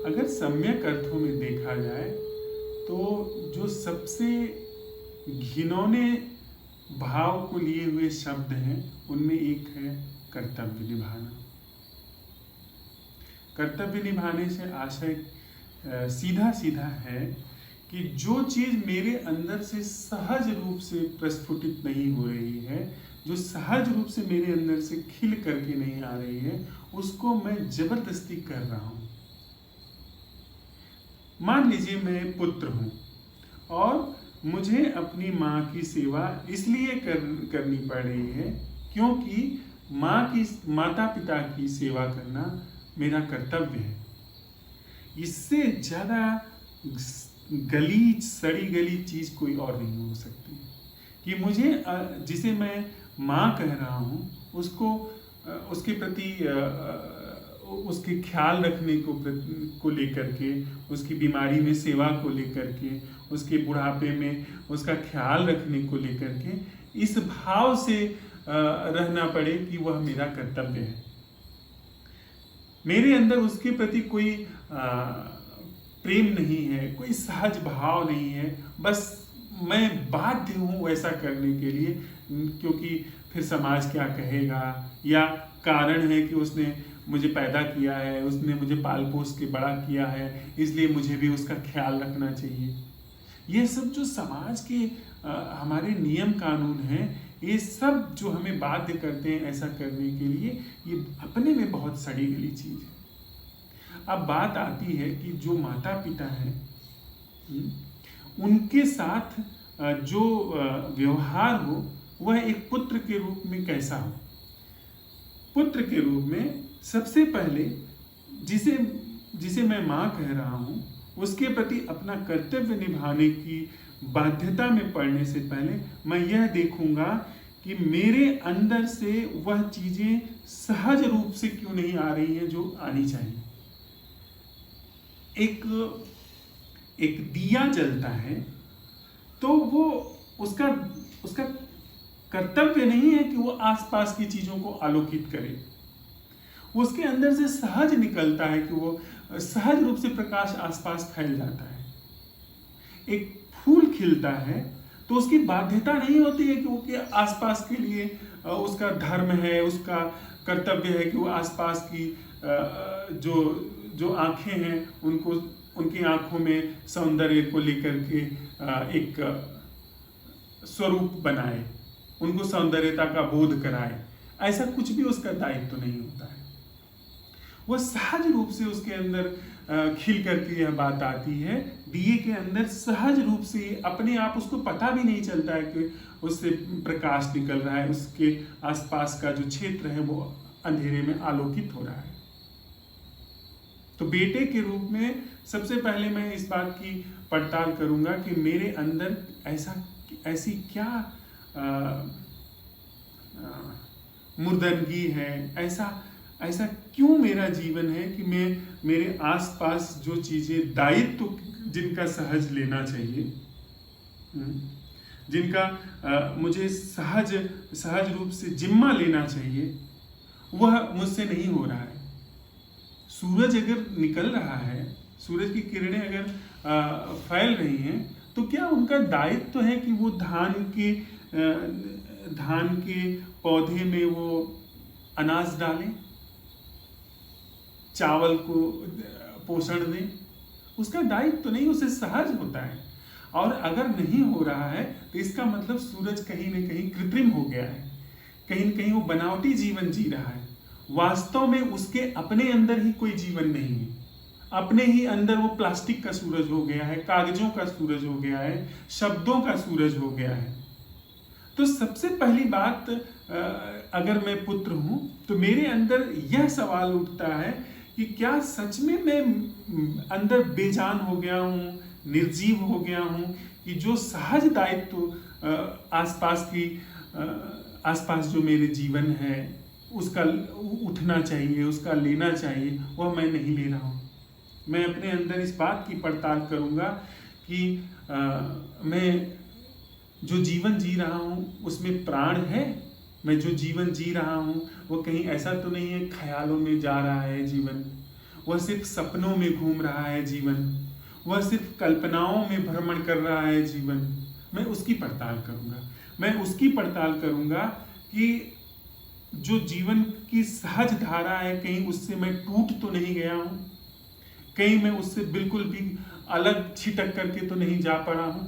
अगर सम्यक अर्थों में देखा जाए तो जो सबसे घिनौने भाव को लिए हुए शब्द हैं उनमें एक है कर्तव्य निभाना। कर्तव्य निभाने से आशय सीधा सीधा है कि जो चीज मेरे अंदर से सहज रूप से प्रस्फुटित नहीं हो रही है, जो सहज रूप से मेरे अंदर से खिल करके नहीं आ रही है, उसको मैं जबरदस्ती कर रहा हूं। मान लीजिए मैं पुत्र हूं और मुझे अपनी माँ की सेवा इसलिए करनी पड़ रही है क्योंकि माता पिता की सेवा करना मेरा कर्तव्य है। इससे ज्यादा गलीच सड़ी गली चीज कोई और नहीं हो सकती कि मुझे जिसे मैं माँ कह रहा हूँ उसको उसके प्रति उसके ख्याल रखने को लेकर के, उसकी बीमारी में सेवा को लेकर के, उसके बुढ़ापे में उसका ख्याल रखने को लेकर के इस भाव से रहना पड़े कि वह मेरा कर्तव्य है। मेरे अंदर उसके प्रति कोई प्रेम नहीं है, कोई सहज भाव नहीं है, बस मैं बाध्य हूँ वैसा करने के लिए क्योंकि फिर समाज क्या कहेगा, या कारण है कि उसने मुझे पैदा किया है, उसने मुझे पाल पोस के बड़ा किया है, इसलिए मुझे भी उसका ख्याल रखना चाहिए। ये सब जो समाज के हमारे नियम कानून हैं, ये सब जो हमें बाध्य करते हैं ऐसा करने के लिए, ये अपने में बहुत सड़ी गली चीज है। अब बात आती है कि जो माता पिता हैं उनके साथ जो व्यवहार हो वह एक पुत्र के रूप में कैसा हो। पुत्र के रूप में सबसे पहले जिसे मैं माँ कह रहा हूं उसके प्रति अपना कर्तव्य निभाने की बाध्यता में पड़ने से पहले मैं यह देखूंगा कि मेरे अंदर से वह चीजें सहज रूप से क्यों नहीं आ रही हैं जो आनी चाहिए। एक दिया जलता है तो वो उसका कर्तव्य नहीं है कि वो आसपास की चीजों को आलोकित करे। उसके अंदर से सहज निकलता है कि वो सहज रूप से प्रकाश आसपास फैल जाता है। एक फूल खिलता है तो उसकी बाध्यता नहीं होती है कि वो के आसपास के लिए उसका धर्म है, उसका कर्तव्य है कि वो आसपास की जो आंखें हैं उनको, उनकी आंखों में सौंदर्य को लेकर के एक स्वरूप बनाए, उनको सौंदर्यता का बोध कराए। ऐसा कुछ भी उसका दायित्व नहीं होता है। वह सहज रूप से उसके अंदर खिल करके यह बात आती है, दिए के अंदर सहज रूप से अपने आप उसको पता भी नहीं चलता है कि उससे प्रकाश निकल रहा है, उसके आसपास का जो क्षेत्र है वो अंधेरे में आलोकित हो रहा है। तो बेटे के रूप में सबसे पहले मैं इस बात की पड़ताल करूंगा कि मेरे अंदर ऐसी क्या मुर्दनगी है, ऐसा क्यों मेरा जीवन है कि मैं मेरे आसपास जो चीजें दायित्व जिनका सहज लेना चाहिए, जिनका मुझे सहज रूप से जिम्मा लेना चाहिए, वह मुझसे नहीं हो रहा है। सूरज अगर निकल रहा है, सूरज की किरणें अगर फैल रही हैं, तो क्या उनका दायित्व है कि वो धान के पौधे में वो अनाज डालें, चावल को पोषण दें? उसका दायित्व तो नहीं, उसे सहज होता है। और अगर नहीं हो रहा है तो इसका मतलब सूरज कहीं न कहीं कृत्रिम हो गया है, कहीं न कहीं वो बनावटी जीवन जी रहा है। वास्तव में उसके अपने अंदर ही कोई जीवन नहीं है। अपने ही अंदर वो प्लास्टिक का सूरज हो गया है, कागजों का सूरज हो गया है, शब्दों का सूरज हो गया है। तो सबसे पहली बात, अगर मैं पुत्र हूं तो मेरे अंदर यह सवाल उठता है कि क्या सच में मैं अंदर बेजान हो गया हूं, निर्जीव हो गया हूं कि जो सहज दायित्व आसपास जो मेरे जीवन है उसका उठना चाहिए, उसका लेना चाहिए, वह मैं नहीं ले रहा हूं। मैं अपने अंदर इस बात की पड़ताल करूंगा कि मैं जो जीवन जी रहा हूं उसमें प्राण है। मैं जो जीवन जी रहा हूं वो कहीं ऐसा तो नहीं है ख्यालों में जा रहा है जीवन, वह सिर्फ सपनों में घूम रहा है जीवन, वह सिर्फ कल्पनाओं में भ्रमण कर रहा है जीवन, मैं उसकी पड़ताल करूंगा। मैं उसकी पड़ताल करूंगा कि जो जीवन की सहज धारा है, कहीं उससे मैं टूट तो नहीं गया हूं, कहीं मैं उससे बिल्कुल भी अलग छिटक करके तो नहीं जा पड़ा हूं।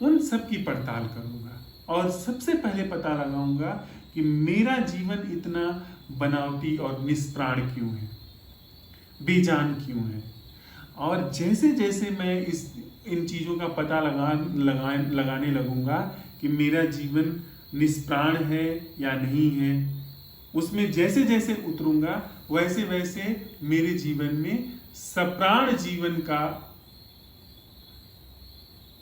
उन सब की पड़ताल करूंगा और सबसे पहले पता लगाऊंगा कि मेरा जीवन इतना बनावटी और निष्प्राण क्यों है, बेजान क्यों है। और जैसे जैसे मैं इन चीज़ों का पता लगाने लगूंगा कि मेरा जीवन निष्प्राण है या नहीं है, उसमें जैसे जैसे उतरूंगा वैसे वैसे मेरे जीवन में सप्राण जीवन का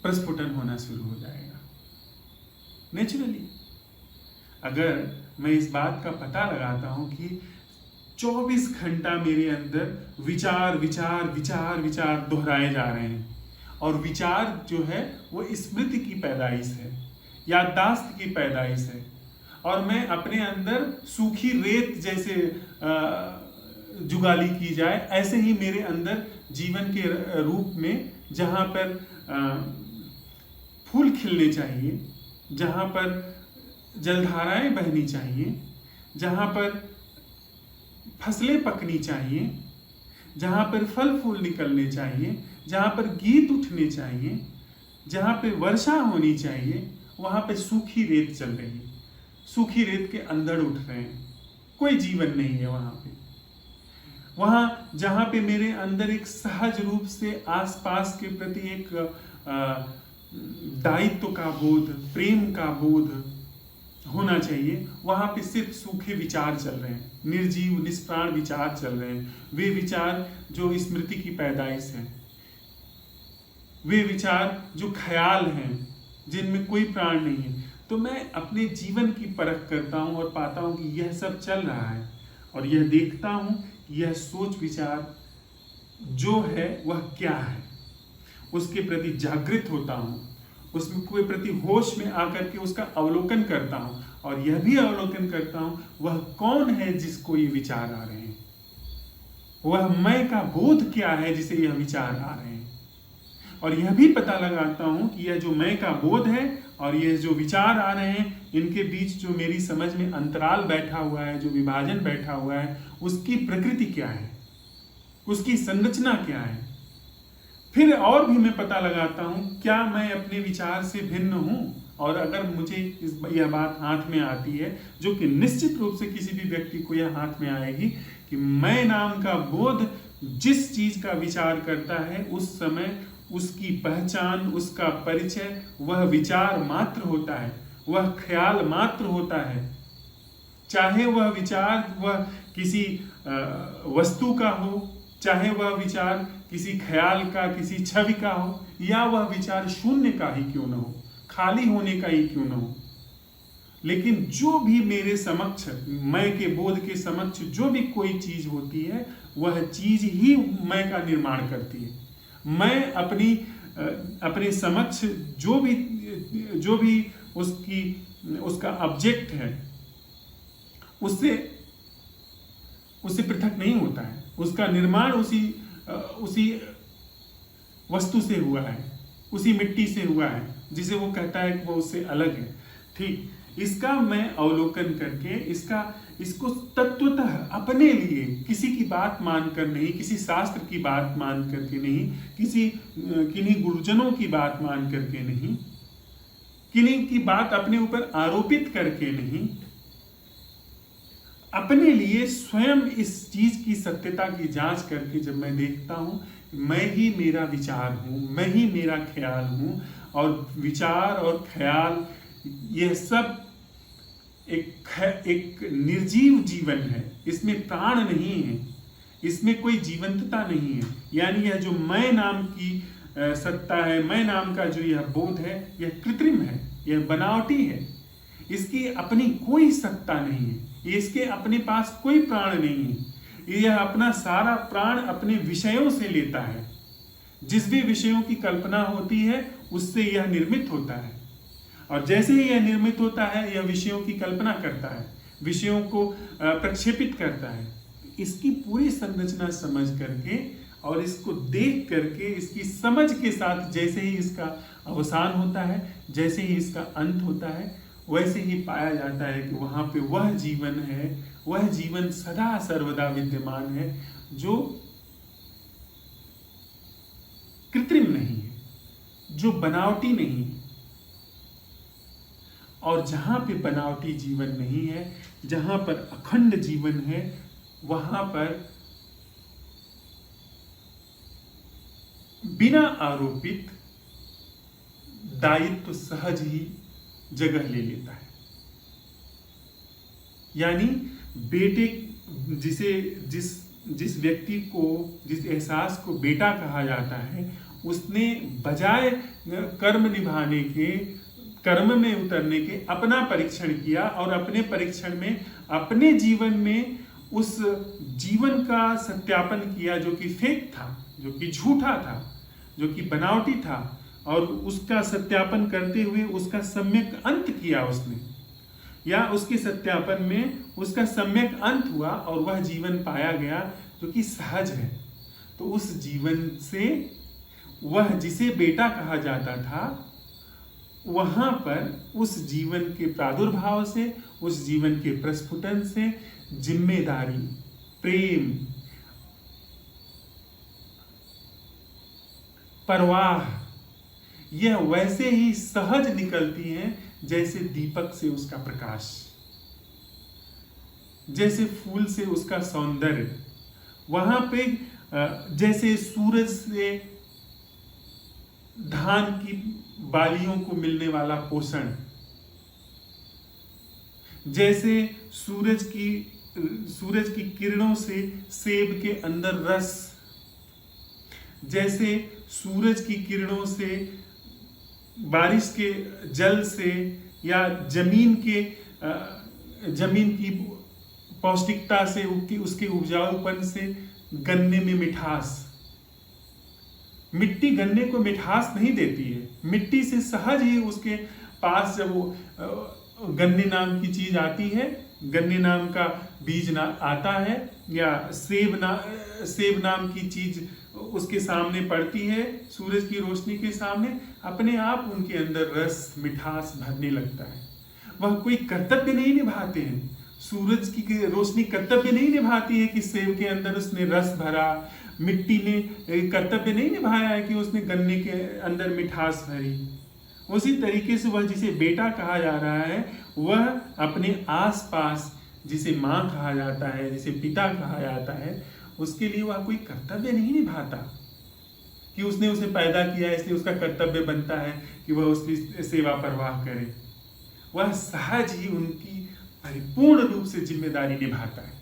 प्रस्फुटन होना शुरू हो जाएगा नेचुरली। अगर मैं इस बात का पता लगाता हूं कि 24 घंटा मेरे अंदर विचार विचार विचार विचार दोहराए जा रहे हैं, और विचार जो है वो स्मृति की पैदाइश है, याददाश्त की पैदाइश है, और मैं अपने अंदर सूखी रेत जैसे जुगाली की जाए ऐसे ही मेरे अंदर जीवन के रूप में जहाँ पर फूल खिलने चाहिए, जहाँ पर जलधाराएं बहनी चाहिए, जहाँ पर फसलें पकनी चाहिए, जहाँ पर फल फूल निकलने चाहिए, जहाँ पर गीत उठने चाहिए, जहाँ पे वर्षा होनी चाहिए, वहाँ पे सूखी रेत चल रही है, सूखी रेत के अंदर उठ रहे हैं, कोई जीवन नहीं है वहाँ पे। वहाँ जहाँ पे मेरे अंदर एक सहज रूप से आसपास के प्रति एक दायित्व का बोध, प्रेम का बोध होना चाहिए, वहाँ पे सिर्फ सूखे विचार चल रहे हैं, निर्जीव निष्प्राण विचार चल रहे हैं। वे विचार जो स्मृति की पैदाइश है, वे विचार जो ख्याल हैं जिनमें कोई प्राण नहीं है। तो मैं अपने जीवन की परख करता हूँ और पाता हूँ कि यह सब चल रहा है, और यह देखता हूँ कि यह सोच विचार जो है वह क्या है, उसके प्रति जागृत होता हूँ, उसमें कोई प्रति होश में आकर के उसका अवलोकन करता हूँ, और यह भी अवलोकन करता हूँ वह कौन है जिसको ये विचार आ रहे हैं, वह मैं का बोध क्या है जिसे यह विचार आ रहे हैं। और यह भी पता लगाता हूँ कि यह जो मैं का बोध है और यह जो विचार आ रहे हैं, इनके बीच जो मेरी समझ में अंतराल बैठा हुआ है, जो विभाजन बैठा हुआ है, उसकी प्रकृति क्या है, उसकी संरचना क्या है। फिर और भी मैं पता लगाता हूँ क्या मैं अपने विचार से भिन्न हूँ, और अगर मुझे यह बात हाथ में आती है, जो कि निश्चित रूप से किसी भी व्यक्ति को यह हाथ में आएगी कि मैं नाम का बोध जिस चीज का विचार करता है, उस समय उसकी पहचान, उसका परिचय वह विचार मात्र होता है, वह ख्याल मात्र होता है। चाहे वह विचार वह किसी वस्तु का हो, चाहे वह विचार किसी ख्याल का, किसी छवि का हो, या वह विचार शून्य का ही क्यों न हो, खाली होने का ही क्यों न हो, लेकिन जो भी मेरे समक्ष, मैं के बोध के समक्ष जो भी कोई चीज होती है, वह चीज ही मैं का निर्माण करती है। मैं अपने समक्ष जो भी उसका ऑब्जेक्ट है, उससे पृथक नहीं होता है। उसका निर्माण उसी वस्तु से हुआ है, उसी मिट्टी से हुआ है, जिसे वो कहता है कि वो उससे अलग है। ठीक, इसका मैं अवलोकन करके इसको तत्वतः अपने लिए किसी की बात मानकर नहीं, किसी शास्त्र की बात मान करके नहीं, किन्हीं गुरुजनों की बात मान करके नहीं, किन्हीं की बात अपने ऊपर आरोपित करके नहीं, अपने लिए स्वयं इस चीज की सत्यता की जांच करके जब मैं देखता हूं, मैं ही मेरा विचार हूं, मैं ही मेरा ख्याल हूं, और विचार और ख्याल यह सब एक निर्जीव जीवन है, इसमें प्राण नहीं है, इसमें कोई जीवंतता नहीं है। यानी यह जो मैं नाम की सत्ता है, मैं नाम का जो यह बोध है, यह कृत्रिम है, यह बनावटी है, इसकी अपनी कोई सत्ता नहीं है, इसके अपने पास कोई प्राण नहीं है। यह अपना सारा प्राण अपने विषयों से लेता है, जिस भी विषयों की कल्पना होती है उससे यह निर्मित होता है, और जैसे ही यह निर्मित होता है यह विषयों की कल्पना करता है, विषयों को प्रक्षेपित करता है, इसकी पूरी संरचना समझ करके और इसको देख करके इसकी समझ के साथ जैसे ही इसका अवसान होता है, जैसे ही इसका अंत होता है, वैसे ही पाया जाता है कि वहाँ पे वह जीवन है, वह जीवन सदा सर्वदा विद्यमान है जो कृत्रिम नहीं है, जो बनावटी नहीं है। और जहाँ पे बनावटी जीवन नहीं है, जहाँ पर अखंड जीवन है, वहाँ पर बिना आरोपित दायित्व सहज ही जगह ले लेता है। यानी बेटे जिस व्यक्ति को, जिस एहसास को बेटा कहा जाता है, उसने बजाय कर्म निभाने के, कर्म में उतरने के अपना परीक्षण किया और अपने परीक्षण में अपने जीवन में उस जीवन का सत्यापन किया जो कि फेक था, जो कि झूठा था, जो कि बनावटी था, और उसका सत्यापन करते हुए उसका सम्यक अंत किया उसने, या उसके सत्यापन में उसका सम्यक अंत हुआ और वह जीवन पाया गया जो कि सहज है। तो उस जीवन से वह जिसे बेटा कहा जाता था, वहां पर उस जीवन के प्रादुर्भाव से, उस जीवन के प्रस्फुटन से जिम्मेदारी, प्रेम, परवाह, यह वैसे ही सहज निकलती हैं जैसे दीपक से उसका प्रकाश, जैसे फूल से उसका सौंदर्य। वहां पे जैसे सूरज से धान की बालियों को मिलने वाला पोषण, जैसे सूरज की किरणों से सेब के अंदर रस, जैसे सूरज की किरणों से, बारिश के जल से, या जमीन की पौष्टिकता से, उसके उपजाऊपन से गन्ने में मिठास। मिट्टी गन्ने को मिठास नहीं देती है, मिट्टी से सहज ही उसके पास जब वो गन्ने नाम की चीज आती है, गन्ने नाम का बीज आता है, या सेब नाम की चीज उसके सामने पड़ती है, सूरज की रोशनी के सामने, अपने आप उनके अंदर रस, मिठास भरने लगता है। वह कोई कर्तव्य नहीं निभाते हैं, सूरज की रोशनी कर्तव्य नहीं निभाती है कि सेब के अंदर उसने रस भरा, मिट्टी ने कर्तव्य नहीं निभाया है कि उसने गन्ने के अंदर मिठास भरी। उसी तरीके से वह जिसे बेटा कहा जा रहा है, वह अपने आसपास जिसे माँ कहा जाता है, जिसे पिता कहा जाता है, उसके लिए वह कोई कर्तव्य नहीं निभाता कि उसने उसे पैदा किया इसलिए उसका कर्तव्य बनता है कि वह उसकी सेवा परवाह करे। वह सहज ही उनकी परिपूर्ण रूप से जिम्मेदारी निभाता है।